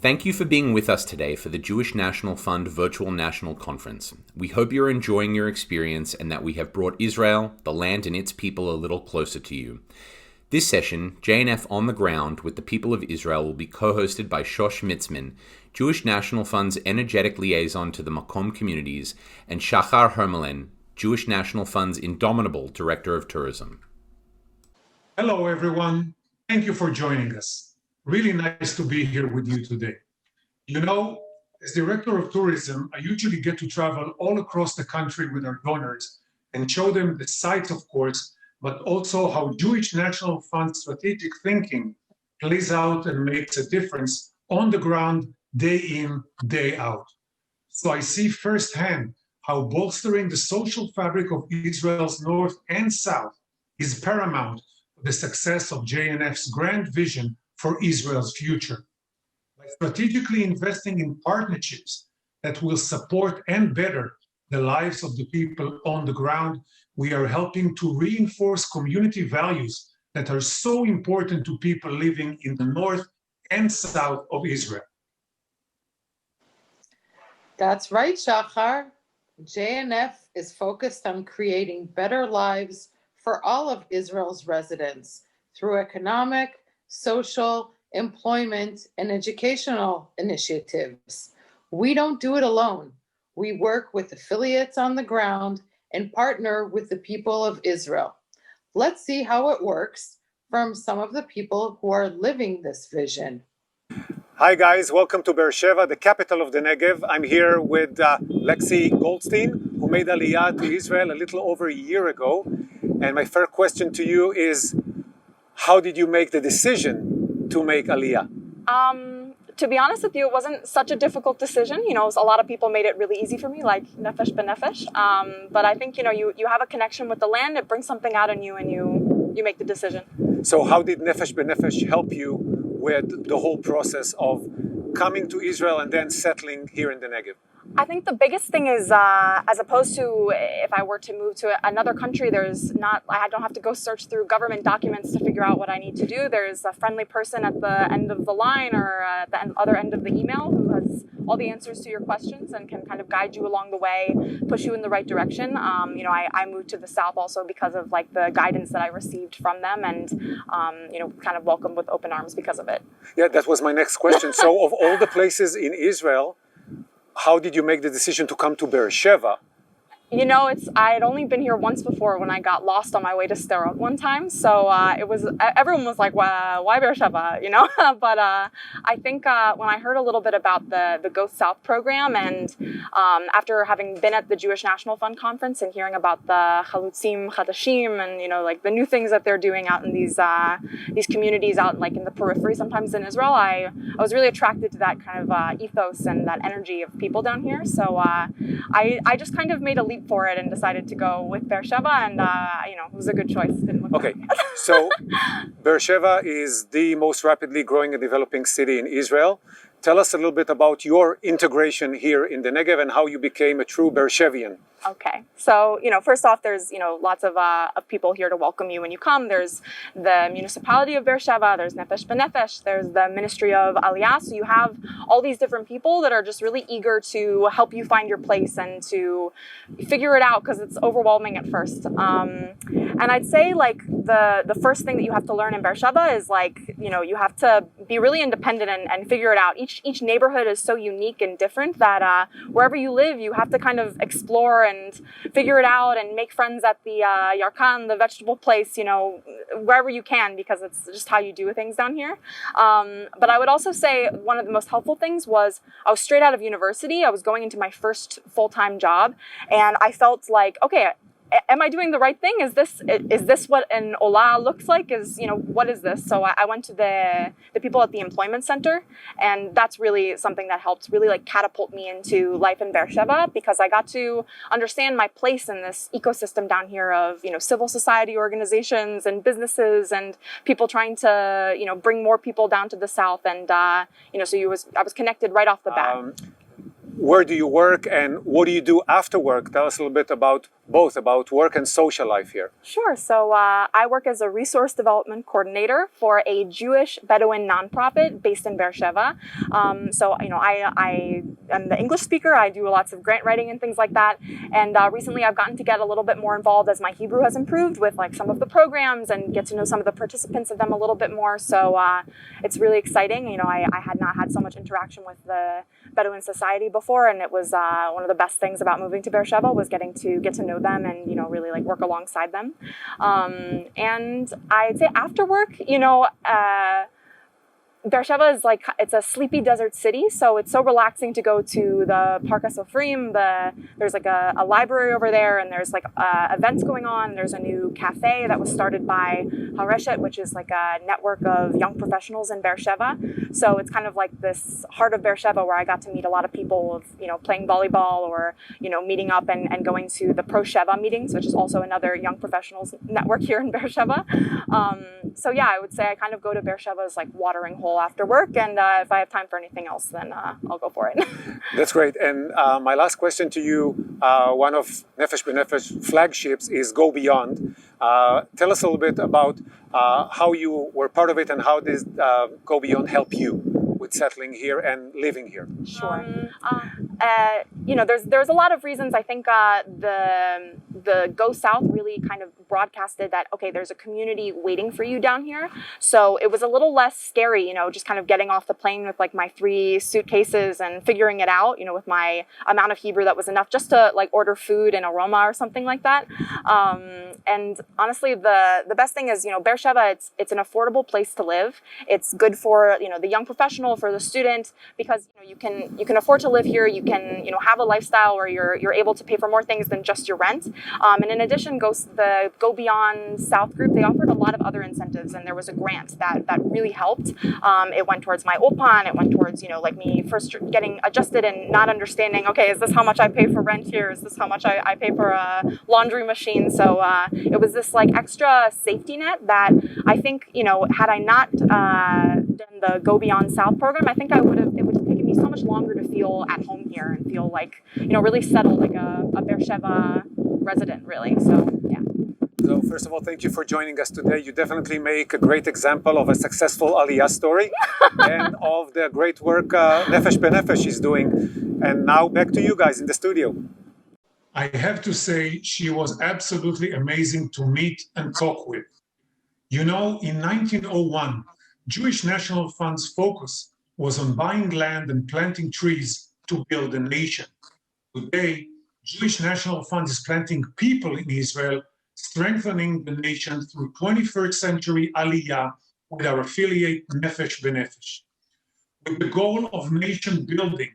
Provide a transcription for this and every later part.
Thank you for being with us today for the Jewish National Fund Virtual National Conference. We hope you're enjoying your experience and that we have brought Israel, the land and its people a little closer to you. This session, JNF on the Ground with the people of Israel, will be co-hosted by Shosh Mitzman, Jewish National Fund's energetic liaison to the MAKOM communities, and Shahar Hermelin, Jewish National Fund's indomitable Director of Tourism. Hello, everyone. Thank you for joining us. Really nice to be here with you today. You know, as Director of Tourism, I usually get to travel all across the country with our donors and show them the sights, of course, but also how Jewish National Fund strategic thinking plays out and makes a difference on the ground, day in, day out. So I see firsthand how bolstering the social fabric of Israel's North and South is paramount for the success of JNF's grand vision for Israel's future. By strategically investing in partnerships that will support and better the lives of the people on the ground, we are helping to reinforce community values that are so important to people living in the north and south of Israel. That's right, Shahar. JNF is focused on creating better lives for all of Israel's residents through economic, social, employment, and educational initiatives. We don't do it alone. We work with affiliates on the ground and partner with the people of Israel. Let's see how it works from some of the people who are living this vision. Hi guys, welcome to Beresheva, the capital of the Negev. I'm here with Lexi Goldstein, who made Aliyah to Israel a little over a year ago. And my first question to you is, how did you make the decision to make Aliyah? To be honest with you, it wasn't such a difficult decision. You know, a lot of people made it really easy for me, like nefesh b'nefesh. But I think, you have a connection with the land, it brings something out in you and you make the decision. So how did nefesh b'nefesh help you with the whole process of coming to Israel and then settling here in the Negev? I think the biggest thing is, as opposed to if I were to move to another country, I don't have to go search through government documents to figure out what I need to do. There's a friendly person at the end of the line or at the other end of the email who has all the answers to your questions and can kind of guide you along the way, push you in the right direction. I moved to the South also because of like the guidance that I received from them and, kind of welcomed with open arms because of it. Yeah, that was my next question. So of all the places in Israel, how did you make the decision to come to Beresheva? I had only been here once before when I got lost on my way to Sderot one time. So everyone was like, why Beresheva, But I think when I heard a little bit about the Go South program and after having been at the Jewish National Fund conference and hearing about the Chalutzim Chadashim and, like the new things that they're doing out in these communities out like in the periphery sometimes in Israel, I was really attracted to that kind of ethos and that energy of people down here. So I just kind of made a leap for it and decided to go with Beresheva, and it was a good choice. Okay, so Beresheva is the most rapidly growing and developing city in Israel. Tell us a little bit about your integration here in the Negev and how you became a true Bereshevian. Okay, so first off, there's lots of people here to welcome you when you come. There's the municipality of Beresheva, there's Nefesh B'Nefesh, there's the Ministry of Aliyah. So you have all these different people that are just really eager to help you find your place and to figure it out because it's overwhelming at first. And I'd say like the first thing that you have to learn in Beresheva is you have to be really independent and figure it out. Each neighborhood is so unique and different that wherever you live, you have to kind of explore and figure it out and make friends at the Yarkan, the vegetable place, wherever you can, because it's just how you do things down here. But I would also say one of the most helpful things was I was straight out of university. I was going into my first full-time job, and I felt like, okay, am I doing the right thing? Is this what an Ola looks like? What is this? So I went to the people at the employment center, and that's really something that helped really like catapult me into life in Beresheva, because I got to understand my place in this ecosystem down here of, civil society organizations and businesses and people trying to, bring more people down to the South. And, I was connected right off the bat. Where do you work and what do you do after work? Tell us a little bit about both about work and social life here. Sure. So I work as a resource development coordinator for a Jewish Bedouin nonprofit based in Beresheva. I am the English speaker. I do lots of grant writing and things like that. And recently I've gotten to get a little bit more involved as my Hebrew has improved with like some of the programs and get to know some of the participants of them a little bit more. So it's really exciting. I had not had so much interaction with the Bedouin society before, and it was one of the best things about moving to Beresheva was getting to get to know them and really like work alongside them. And I'd say after work, Beresheva is like, it's a sleepy desert city, so it's so relaxing to go to the Park HaSofrim. There's like a library over there, and there's like events going on. There's a new cafe that was started by Hareshet, which is like a network of young professionals in Beresheva. So it's kind of like this heart of Beresheva where I got to meet a lot of people of, playing volleyball or, meeting up and going to the Pro Sheva meetings, which is also another young professionals network here in Beresheva. So yeah, I would say I kind of go to Beresheva's like watering hole after work, and if I have time for anything else, then I'll go for it. That's great. And my last question to you, one of Nefesh B'Nefesh flagships is Go Beyond. Tell us a little bit about how you were part of it and how does Go Beyond help you with settling here and living here. Sure. There's a lot of reasons. I think the Go South really kind of broadcasted that, okay, there's a community waiting for you down here. So it was a little less scary, just kind of getting off the plane with like my 3 suitcases and figuring it out, with my amount of Hebrew that was enough just to like order food and aroma or something like that. And honestly, the best thing is, Beresheva, it's an affordable place to live. It's good for, the young professional, for the student, because you can afford to live here. You can have a lifestyle where you're able to pay for more things than just your rent. And in addition, the Go Beyond South group, they offered a lot of other incentives, and there was a grant that really helped. It went towards my Ulpan. It went towards like me first getting adjusted and not understanding, okay, is this how much I pay for rent here? Is this how much I pay for a laundry machine? So it was this like extra safety net that I think had I not done the Go Beyond South program, I think it would have taken me so much longer to feel at home here and feel like really settled, like a Beresheva resident, really. So yeah. So first of all, thank you for joining us today. You definitely make a great example of a successful Aliyah story and of the great work Nefesh B'Nefesh is doing. And now back to you guys in the studio. I have to say she was absolutely amazing to meet and talk with. In 1901, Jewish National Fund's focus was on buying land and planting trees to build a nation. Today, Jewish National Fund is planting people in Israel, strengthening the nation through 21st century Aliyah with our affiliate Nefesh B'Nefesh. With the goal of nation building,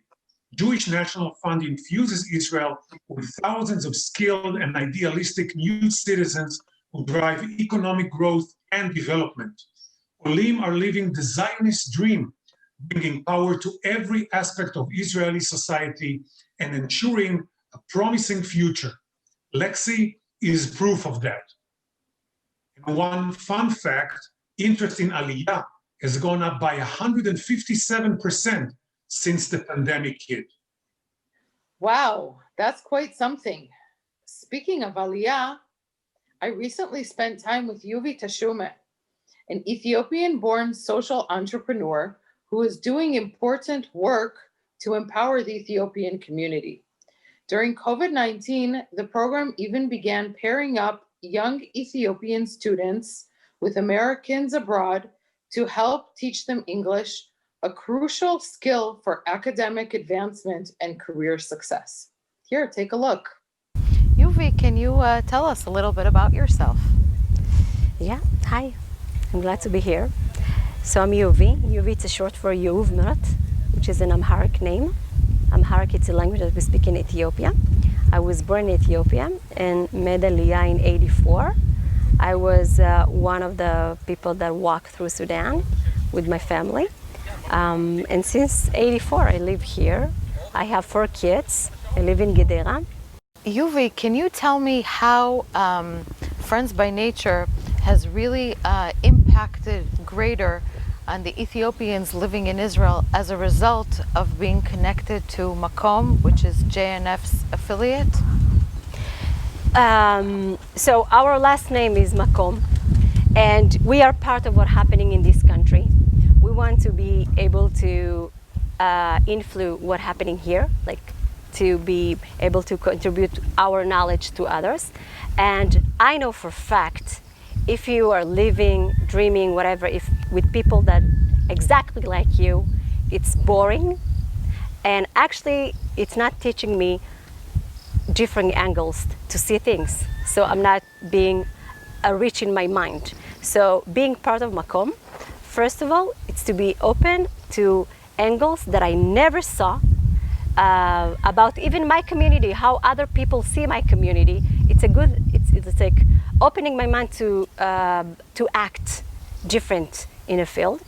Jewish National Fund infuses Israel with thousands of skilled and idealistic new citizens who drive economic growth and development. Olim are living the Zionist dream, bringing power to every aspect of Israeli society and ensuring a promising future. Lexi is proof of that. And one fun fact, interest in Aliyah has gone up by 157% since the pandemic hit. Wow, that's quite something. Speaking of Aliyah, I recently spent time with Yuvi Tashume, an Ethiopian-born social entrepreneur who is doing important work to empower the Ethiopian community. During COVID-19, the program even began pairing up young Ethiopian students with Americans abroad to help teach them English, a crucial skill for academic advancement and career success. Here, take a look. Yuvi, can you tell us a little bit about yourself? Yeah, hi. I'm glad to be here. So I'm Yuvi. Yuvi is short for Yuv Mirat, which is an Amharic name. Amharic is a language that we speak in Ethiopia. I was born in Ethiopia and made Aliyah in '84. I was one of the people that walked through Sudan with my family. And since '84, I live here. I have 4 kids. I live in Gedera. Yuvi, can you tell me how Friends by Nature has really impacted greater on the Ethiopians living in Israel as a result of being connected to MAKOM, which is JNF's affiliate? So our last name is Makom, and we are part of what's happening in this country. We want to be able to influence what's happening here, like to be able to contribute our knowledge to others. And I know for fact, if you are living, dreaming, whatever, if with people that exactly like you, it's boring. And actually, it's not teaching me different angles to see things. So I'm not being rich in my mind. So being part of Makom, first of all, it's to be open to angles that I never saw about even my community, how other people see my community. It's like opening my mind to act different in a field.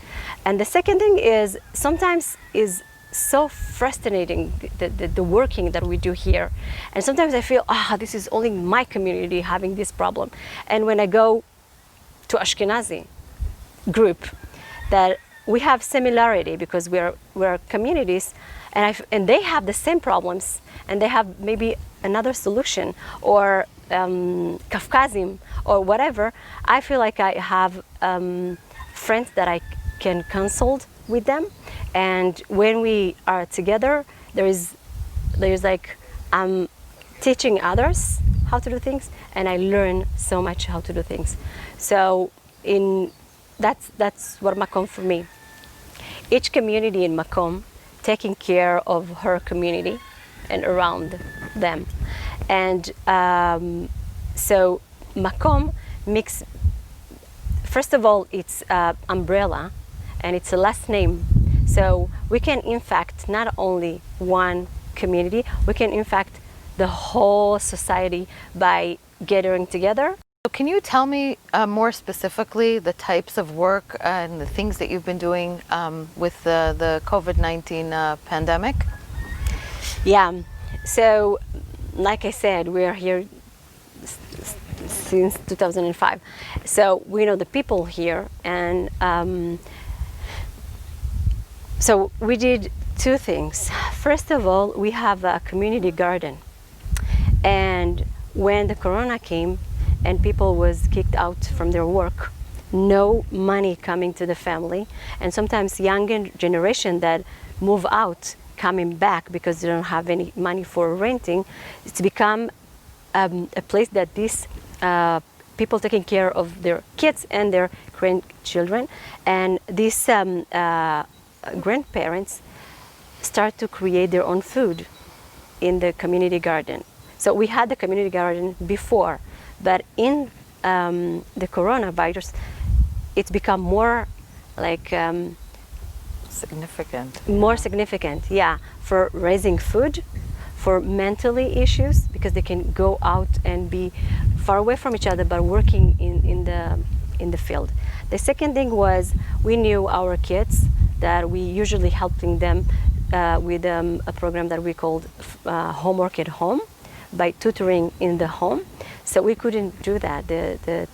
And the second thing is sometimes is so frustrating, the working that we do here. And sometimes I feel, this is only my community having this problem. And when I go to Ashkenazi group, that we have similarity because we're communities, and they have the same problems, and they have maybe another solution, or Kafkazim, or whatever. I feel like I have friends that I can consult with them, and when we are together, there's like I'm teaching others how to do things, and I learn so much how to do things. So that's what Makom for me. Each community in Makom taking care of her community and around them, and so Makom mix. First of all, it's umbrella, and it's a last name. So we can impact not only one community, we can impact the whole society by gathering together. So can you tell me more specifically the types of work and the things that you've been doing with the COVID-19 pandemic? Yeah, so like I said, we are here since 2005. So we know the people here, and so we did two things. First of all, we have a community garden. And when the corona came and people was kicked out from their work, no money coming to the family, and sometimes younger generation that move out coming back because they don't have any money for renting, it's become a place that these people taking care of their kids and their grandchildren, and these grandparents start to create their own food in the community garden. So we had the community garden before, but in the coronavirus, it's become more like significant. More significant, yeah, for raising food, for mentally issues, because they can go out and be far away from each other, but working in the field. The second thing was we knew our kids that we usually helping them with a program that we called homework at home by tutoring in the home. So we couldn't do that. The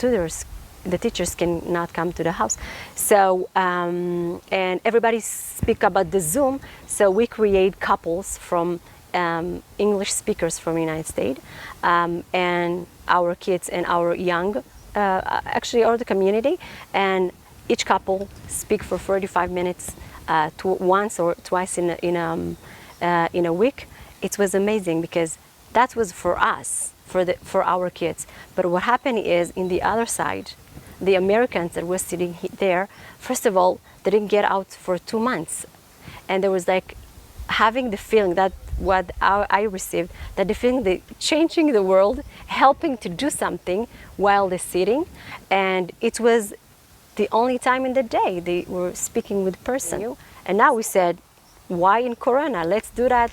teachers cannot come to the house. So, and everybody speak about the Zoom. So we create couples from English speakers from the United States, and our kids and our young, actually all the community, and each couple speak for 45 minutes once or twice in a week. It was amazing because that was for us, for our kids. But what happened is, in the other side, the Americans that were sitting there, first of all, they didn't get out for 2 months, and there was like having the feeling that what I received, that the feeling that changing the world, helping to do something while they're sitting, and it was the only time in the day they were speaking with person. And now we said, why in Corona? Let's do that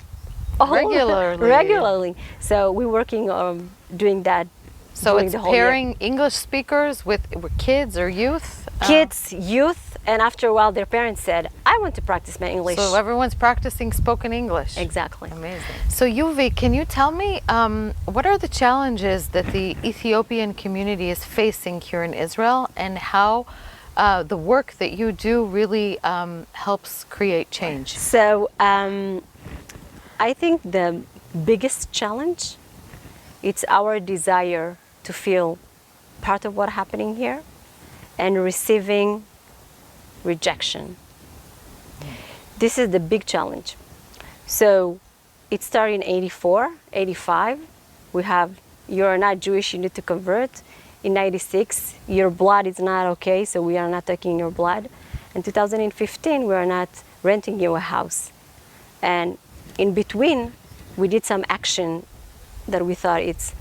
regularly. So we're working on doing that. So it's pairing English speakers with kids or youth? Kids, youth, and after a while their parents said, I want to practice my English. So everyone's practicing spoken English. Exactly. Amazing. So Yuvi, can you tell me what are the challenges that the Ethiopian community is facing here in Israel, and how the work that you do really helps create change? So I think the biggest challenge it's our desire to feel part of what's happening here and receiving rejection. This is the big challenge. So it started in 84, 85. We have, you're not Jewish, you need to convert. In 96, your blood is not okay, so we are not taking your blood. In 2015, we are not renting you a house. And in between, we did some action that we thought it's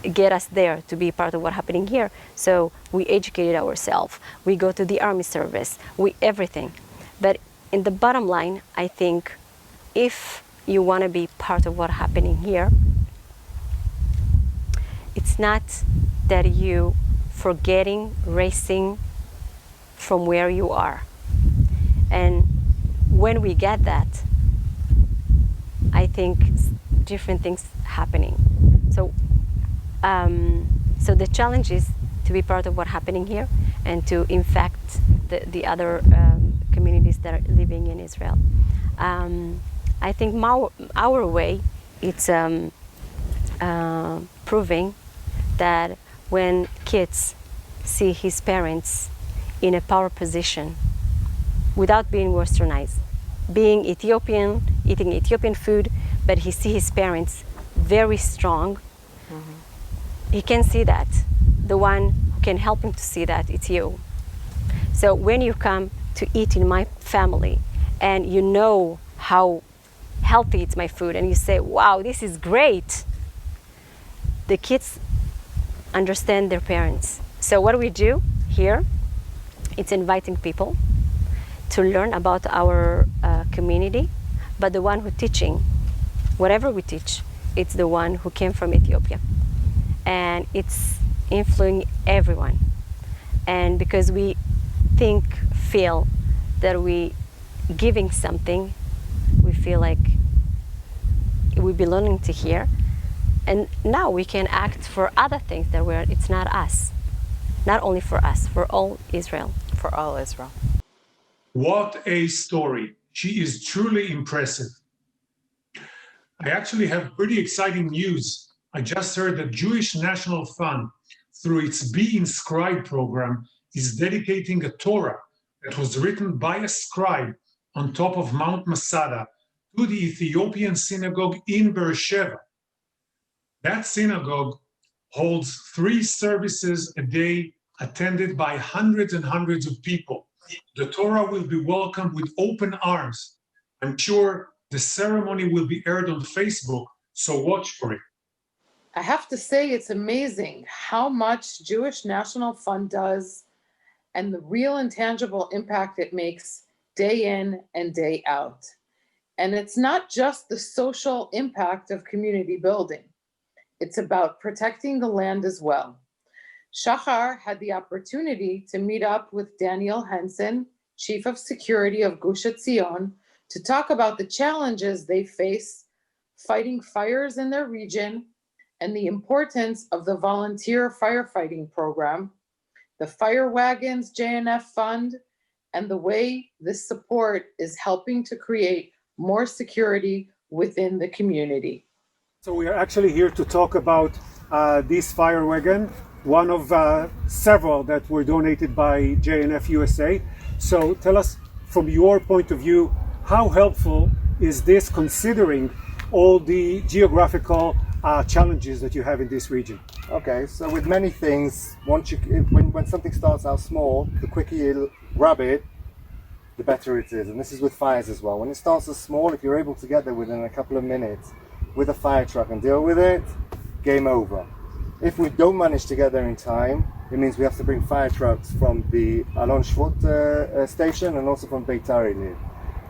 get us there to be part of what's happening here. So we educated ourselves. We go to the army service. Everything. But in the bottom line, I think if you want to be part of what's happening here, it's not that you forgetting, racing from where you are. And when we get that, I think different things happening. So the challenge is to be part of what's happening here and to infect the other communities that are living in Israel. I think our way, it's proving that when kids see his parents in a power position without being westernized, being Ethiopian, eating Ethiopian food, but he see his parents very strong, he can see that. The one who can help him to see that, it's you. So when you come to eat in my family and you know how healthy it's my food and you say, wow, this is great, the kids understand their parents. So what we do here, it's inviting people to learn about our community, but the one who teaching, whatever we teach, it's the one who came from Ethiopia. And it's influencing everyone. And because we feel that we giving something, we feel like we belonging to here. And now we can act for other things that it's not us. Not only for us, for all Israel. For all Israel. What a story. She is truly impressive. I actually have pretty exciting news. I just heard that Jewish National Fund, through its Be Inscribed program, is dedicating a Torah that was written by a scribe on top of Mount Masada to the Ethiopian synagogue in Beresheva. That synagogue holds 3 services a day, attended by hundreds and hundreds of people. The Torah will be welcomed with open arms. I'm sure the ceremony will be aired on Facebook, so watch for it. I have to say, it's amazing how much Jewish National Fund does and the real and tangible impact it makes day in and day out. And it's not just the social impact of community building. It's about protecting the land as well. Shahar had the opportunity to meet up with Daniel Henson, Chief of Security of Gush Etzion, to talk about the challenges they face fighting fires in their region and the importance of the volunteer firefighting program, the Fire Wagons JNF Fund, and the way this support is helping to create more security within the community. So we are actually here to talk about this fire wagon, one of several that were donated by JNF USA. So tell us, from your point of view, how helpful is this considering all the geographical challenges that you have in this region? Okay, so with many things, when something starts out small, the quicker you grab it, the better it is. And this is with fires as well. When it starts as small, if you're able to get there within a couple of minutes with a fire truck and deal with it, game over. If we don't manage to get there in time, it means we have to bring fire trucks from the Alon Shvut station and also from Beitar Illit.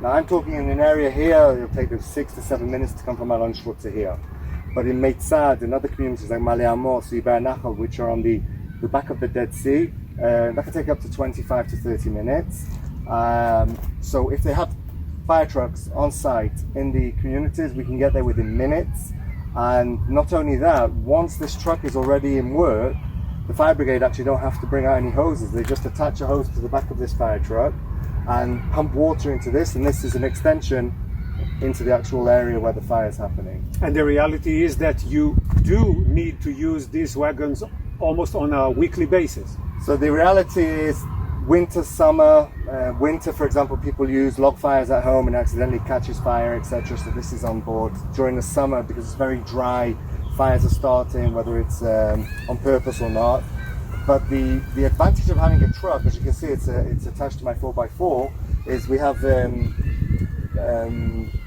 Now I'm talking in an area here, it'll take them 6 to 7 minutes to come from Alon Shvut to here. But in Meitzad and other communities like Male Amos, Yibar Nachal, which are on the back of the Dead Sea, that can take up to 25 to 30 minutes. So if they have fire trucks on site in the communities, we can get there within minutes. And not only that, once this truck is already in work, the fire brigade actually don't have to bring out any hoses. They just attach a hose to the back of this fire truck and pump water into this, and this is an extension into the actual area where the fire is happening. And the reality is that you do need to use these wagons almost on a weekly basis. So the reality is winter, summer, winter, for example, people use log fires at home and accidentally catches fire, etc. So this is on board. During the summer, because it's very dry, fires are starting, whether it's on purpose or not. But the advantage of having a truck, as you can see, it's attached to my 4x4, is we have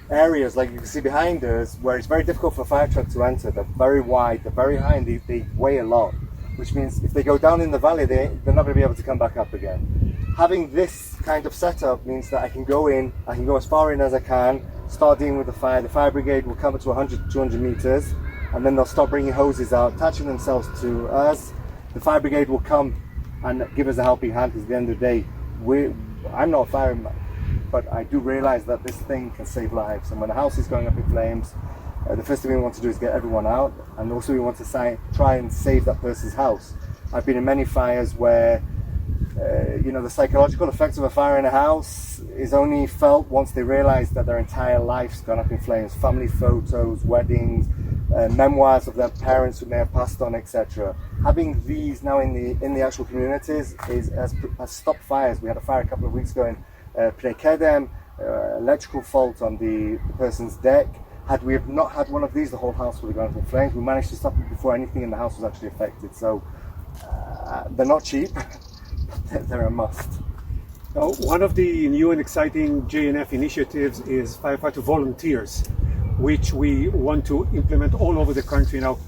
areas like you can see behind us where it's very difficult for a fire truck to enter. They're very wide, they're very high, and they weigh a lot, which means if they go down in the valley, they're not going to be able to come back up again. Having this kind of setup means that I can go as far in as I can, start dealing with the fire. The fire brigade will come up to 100, 200 meters, and then they'll start bringing hoses out, attaching themselves to us. The fire brigade will come and give us a helping hand, because at the end of the day, I'm not a fireman, but I do realize that this thing can save lives. And when a house is going up in flames, the first thing we want to do is get everyone out, and also we want to try and save that person's house. I've been in many fires where the psychological effects of a fire in a house is only felt once they realize that their entire life's gone up in flames. Family photos, weddings, memoirs of their parents who may have passed on, etc. Having these now in the actual communities has stopped fires. We had a fire a couple of weeks ago in Pnei Kedem, electrical fault on the person's deck. Had we have not had one of these, the whole house would have gone up in flames. We managed to stop it before anything in the house was actually affected. So they're not cheap, but they're a must. Now, one of the new and exciting JNF initiatives is Firefighter Volunteers, which we want to implement all over the country. Now,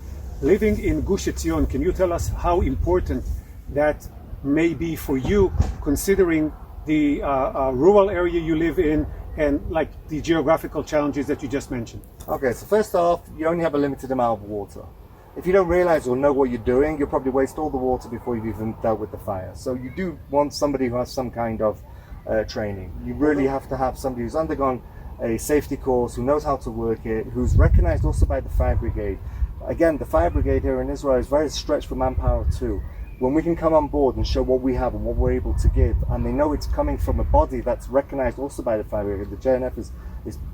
living in Gush Etzion, can you tell us how important that may be for you, considering the rural area you live in and like the geographical challenges that you just mentioned? Okay, so first off, you only have a limited amount of water. If you don't realize or know what you're doing, you'll probably waste all the water before you've even dealt with the fire. So you do want somebody who has some kind of training. You really have to have somebody who's undergone a safety course, who knows how to work it, who's recognized also by the fire brigade. Again, the fire brigade here in Israel is very stretched for manpower too. When we can come on board and show what we have and what we're able to give, and they know it's coming from a body that's recognized also by the fire brigade. The JNF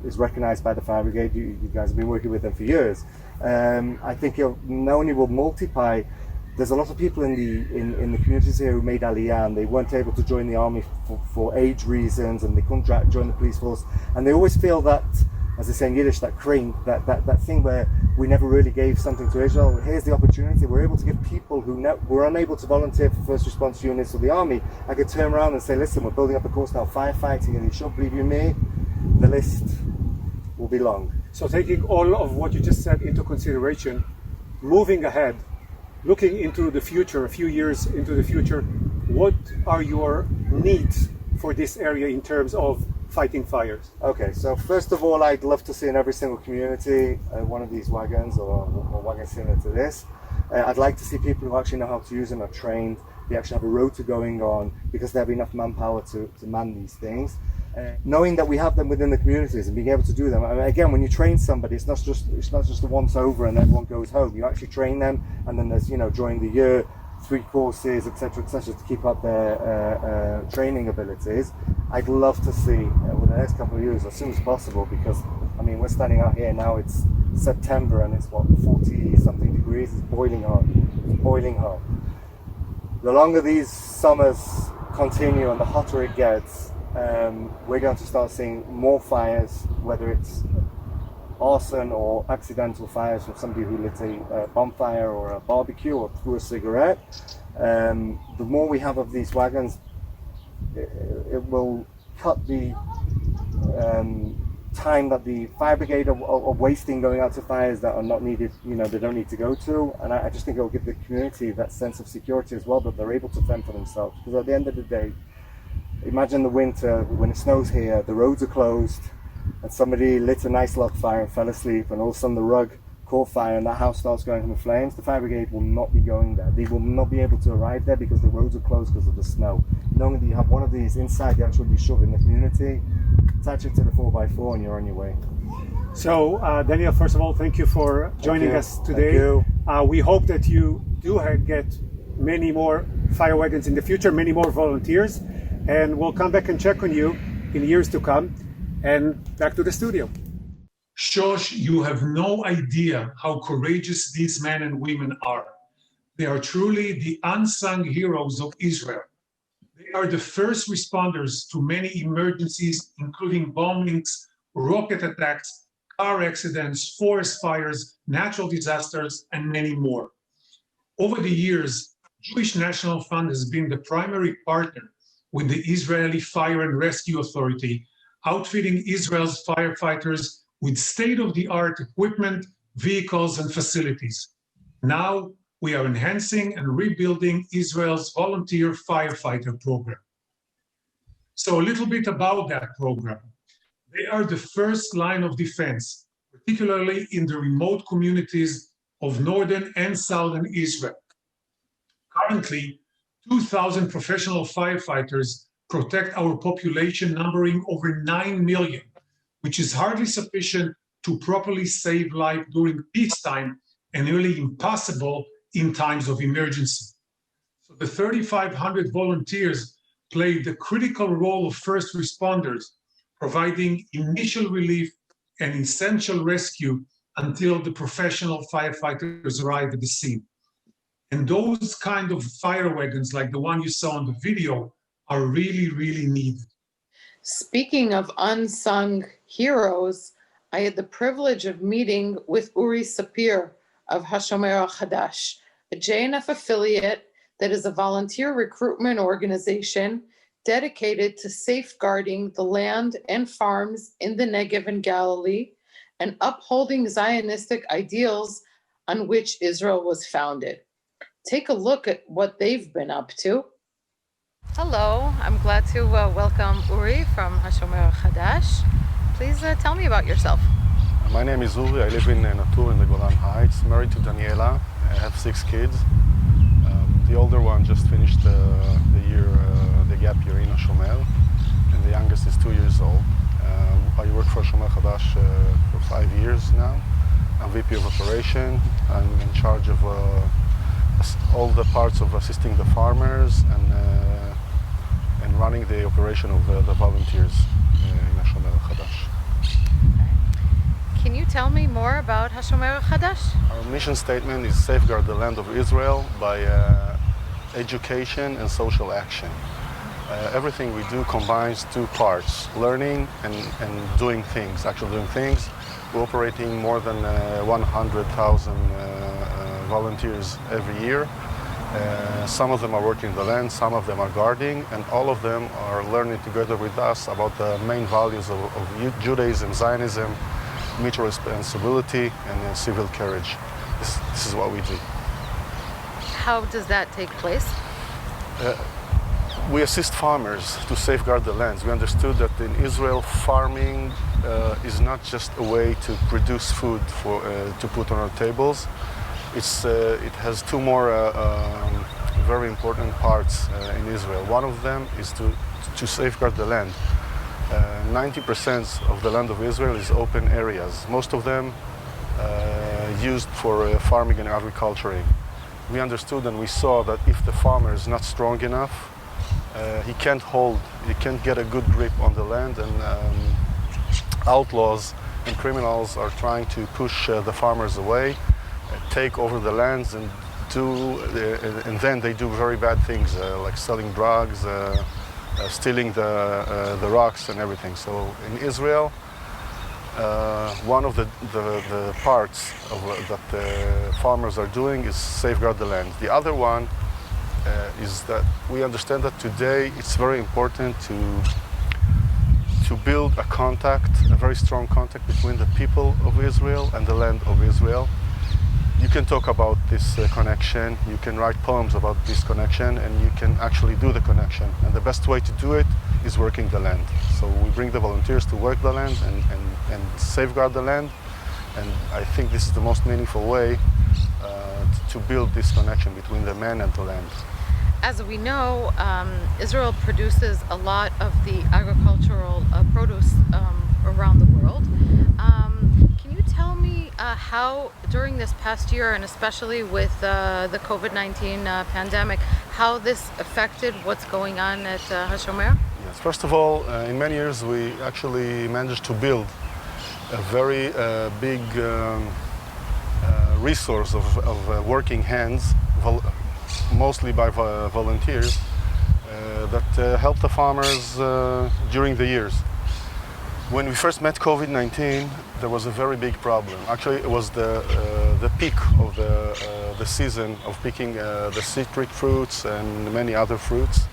is recognized by the fire brigade. You guys have been working with them for years. I think it not only will multiply. There's a lot of people in the communities here who made Aliyah, and they weren't able to join the army for age reasons, and they couldn't join the police force, and they always feel that, as they say in Yiddish, that crane, that thing where we never really gave something to Israel. Here's the opportunity. We're able to give people who were unable to volunteer for first response units of the army. I could turn around and say, listen, we're building up a course now, firefighting, and you shouldn't believe you me, the list will be long. So taking all of what you just said into consideration, moving ahead, looking into the future, a few years into the future, what are your needs for this area in terms of fighting fires? Okay, so first of all, I'd love to see in every single community one of these wagons or wagons similar to this. I'd like to see people who actually know how to use them, are trained, they actually have a rota going on because they have enough manpower to man these things. Knowing that we have them within the communities and being able to do them. I mean, again, when you train somebody, it's not just a once over and everyone goes home. You actually train them, and then there's during the year 3 courses, etc., to keep up their training abilities. I'd love to see within the next couple of years, as soon as possible, because I mean we're standing out here now. It's September and it's 40 something degrees. It's boiling hot. It's boiling hot. The longer these summers continue and the hotter it gets, we're going to start seeing more fires, whether it's arson or accidental fires from somebody who lit a bonfire or a barbecue or threw a cigarette. The more we have of these wagons, it will cut the time that the fire brigade are wasting going out to fires that are not needed, they don't need to go to. And I just think it will give the community that sense of security as well, that they're able to fend for themselves. Because at the end of the day, imagine the winter when it snows here, the roads are closed, and somebody lit a nice log fire and fell asleep, and all of a sudden the rug caught fire and that house starts going into flames. The fire brigade will not be going there. They will not be able to arrive there because the roads are closed because of the snow. Knowing that you have one of these inside the actual yishuv in the community, attach it to the 4x4 and you're on your way. So, Daniel, first of all, thank you for joining us today. Thank you. We hope that you do get many more fire wagons in the future, many more volunteers, and we'll come back and check on you in years to come. And back to the studio. Shosh, you have no idea how courageous these men and women are. They are truly the unsung heroes of Israel. They are the first responders to many emergencies, including bombings, rocket attacks, car accidents, forest fires, natural disasters, and many more. Over the years, Jewish National Fund has been the primary partner with the Israeli Fire and Rescue Authority, outfitting Israel's firefighters with state-of-the-art equipment, vehicles, and facilities. Now, we are enhancing and rebuilding Israel's volunteer firefighter program. So a little bit about that program. They are the first line of defense, particularly in the remote communities of northern and southern Israel. Currently, 2,000 professional firefighters protect our population numbering over 9 million, which is hardly sufficient to properly save life during peacetime and nearly impossible in times of emergency. So the 3,500 volunteers play the critical role of first responders, providing initial relief and essential rescue until the professional firefighters arrive at the scene. And those kind of fire wagons, like the one you saw in the video, are really, really needed. Speaking of unsung heroes, I had the privilege of meeting with Uri Sapir of Hashomer Chadash, a JNF affiliate that is a volunteer recruitment organization dedicated to safeguarding the land and farms in the Negev and Galilee and upholding Zionistic ideals on which Israel was founded. Take a look at what they've been up to. Hello, I'm glad to welcome Uri from Hashomer Chadash. Please tell me about yourself. My name is Uri. I live in Natur in the Golan Heights, married to Daniela. I have 6 kids. The older one just finished the gap year in Hashomer, and the youngest is 2 years old. I work for Hashomer Chadash for 5 years now. I'm VP of Operation. I'm in charge of all the parts of assisting the farmers and running the operation of the volunteers in Hashomer Chadash. Can you tell me more about Hashomer Chadash? Our mission statement is safeguard the land of Israel by education and social action. Everything we do combines 2 parts, learning and doing things, actually doing things. We're operating more than 100,000 volunteers every year. Some of them are working the land, some of them are guarding, and all of them are learning together with us about the main values of Judaism, Zionism, mutual responsibility, and civil courage. This is what we do. How does that take place? We assist farmers to safeguard the lands. We understood that in Israel, farming is not just a way to produce food to put on our tables. It has 2 more very important parts in Israel. One of them is to safeguard the land. 90% of the land of Israel is open areas, most of them used for farming and agriculture. We understood and we saw that if the farmer is not strong enough, he can't get a good grip on the land, and outlaws and criminals are trying to push the farmers away, take over the lands, and then they do very bad things like selling drugs, stealing the rocks and everything. So in Israel, one of the parts that the farmers are doing is safeguard the land. The other one is that we understand that today it's very important to build a very strong contact between the people of Israel and the land of Israel. You can talk about this connection, you can write poems about this connection, and you can actually do the connection. And the best way to do it is working the land. So we bring the volunteers to work the land and safeguard the land. And I think this is the most meaningful way to build this connection between the man and the land. As we know, Israel produces a lot of the agricultural produce around the world. Can you tell me how, during this past year, and especially with the COVID-19 pandemic, how this affected what's going on at Hashomer? Yeah. Yes. First of all, in many years we actually managed to build a very big resource of working hands, mostly by volunteers, that help the farmers during the years. When we first met COVID-19, there was a very big problem. Actually, it was the peak of the season of picking the citric fruits and many other fruits.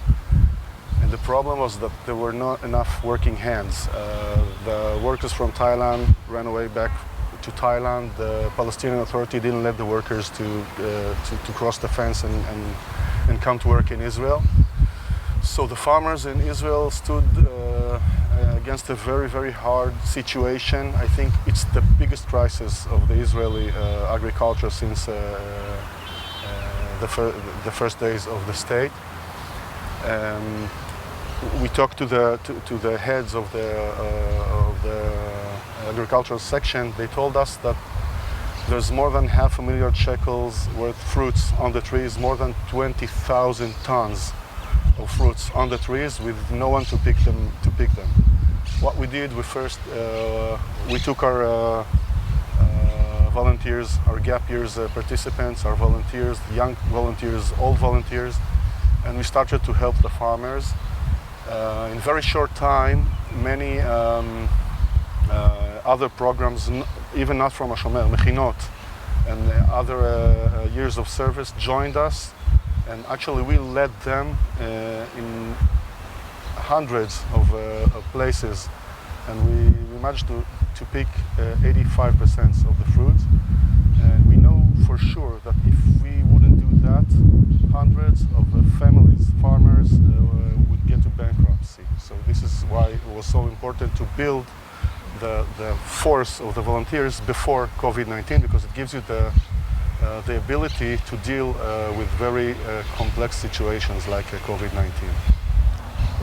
And the problem was that there were not enough working hands. The workers from Thailand ran away back to Thailand. The Palestinian Authority didn't let the workers to cross the fence and come to work in Israel. So the farmers in Israel stood against a very, very hard situation. I think it's the biggest crisis of the Israeli agriculture since the first days of the state. We talked to the heads of the agricultural section. They told us that there's more than 500,000 shekels worth fruits on the trees, more than 20,000 tons of fruits on the trees with no one to pick them. What we did, we took our volunteers, our gap years participants, our volunteers, young volunteers, old volunteers, and we started to help the farmers. In a very short time, many other programs, even not from Hashomer, Mechinot, and other years of service joined us, and actually we led them in hundreds of places, and we managed to pick 85% of the fruit. And we know for sure that if we wouldn't do that, hundreds of families, farmers, would get to bankruptcy. So this is why it was so important to build the force of the volunteers before COVID-19, because it gives you the ability to deal with very complex situations like COVID-19.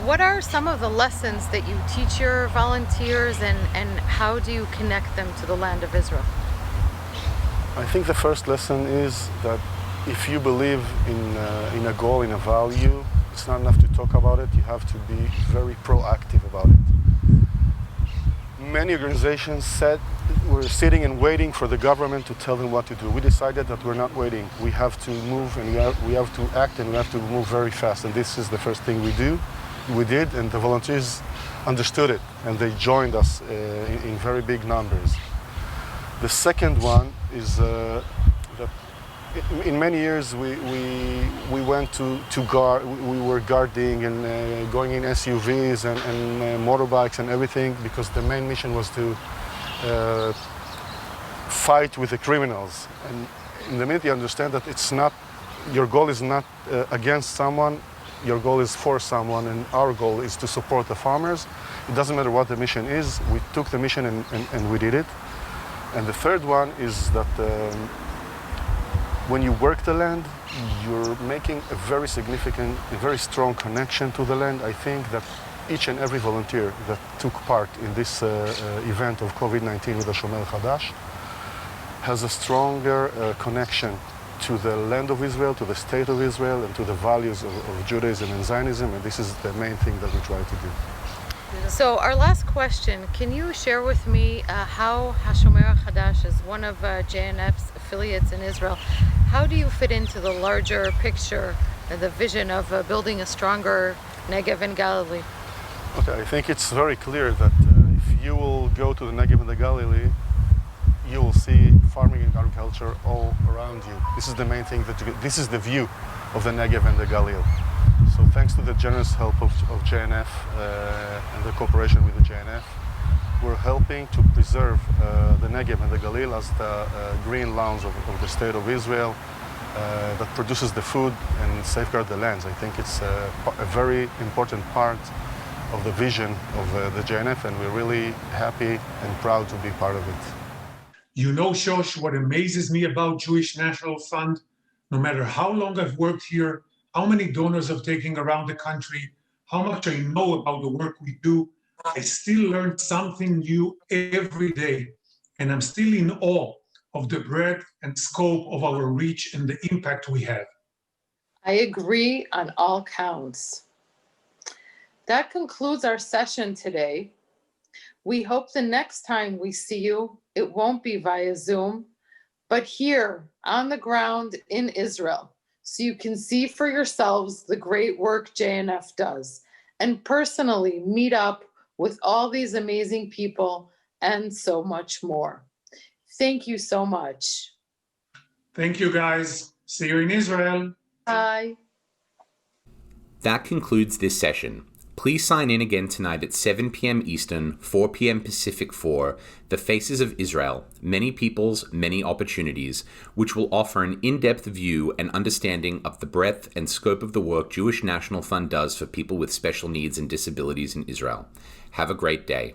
What are some of the lessons that you teach your volunteers, and how do you connect them to the land of Israel? I think the first lesson is that if you believe in a goal, in a value, it's not enough to talk about it, you have to be very proactive about it. Many organizations said we're sitting and waiting for the government to tell them what to do. We decided that we're not waiting. We have to move, and we have to act, and we have to move very fast. And this is the first thing we did, and the volunteers understood it, and they joined us in very big numbers. The second one is that in many years we went to guard. We were guarding and going in SUVs and motorbikes and everything, because the main mission was to fight with the criminals. And in the minute you understand that it's not, your goal is not against someone, your goal is for someone, and our goal is to support the farmers. It doesn't matter what the mission is. We took the mission and we did it. And the third one is that when you work the land, you're making a very significant, a very strong connection to the land. I think that each and every volunteer that took part in this event of COVID-19 with the Shomer Chadash has a stronger connection to the land of Israel, to the state of Israel, and to the values of Judaism and Zionism, and this is the main thing that we try to do. So our last question, can you share with me how HaShomer Chadash is one of JNF's affiliates in Israel? How do you fit into the larger picture, the vision of building a stronger Negev and Galilee? Okay, I think it's very clear that if you will go to the Negev and the Galilee, you will see farming and agriculture all around you. This is the main thing that this is the view of the Negev and the Galil. So thanks to the generous help of JNF and the cooperation with the JNF, we're helping to preserve the Negev and the Galil as the green lands of the state of Israel that produces the food and safeguard the lands. I think it's a very important part of the vision of the JNF, and we're really happy and proud to be part of it. You know, Shosh, what amazes me about Jewish National Fund, no matter how long I've worked here, how many donors I've taken around the country, how much I know about the work we do, I still learn something new every day. And I'm still in awe of the breadth and scope of our reach and the impact we have. I agree on all counts. That concludes our session today. We hope the next time we see you, it won't be via Zoom, but here on the ground in Israel, so you can see for yourselves the great work JNF does and personally meet up with all these amazing people and so much more. Thank you so much. Thank you, guys. See you in Israel. Bye. That concludes this session. Please sign in again tonight at 7 p.m. Eastern, 4 p.m. Pacific for The Faces of Israel, Many Peoples, Many Opportunities, which will offer an in-depth view and understanding of the breadth and scope of the work Jewish National Fund does for people with special needs and disabilities in Israel. Have a great day.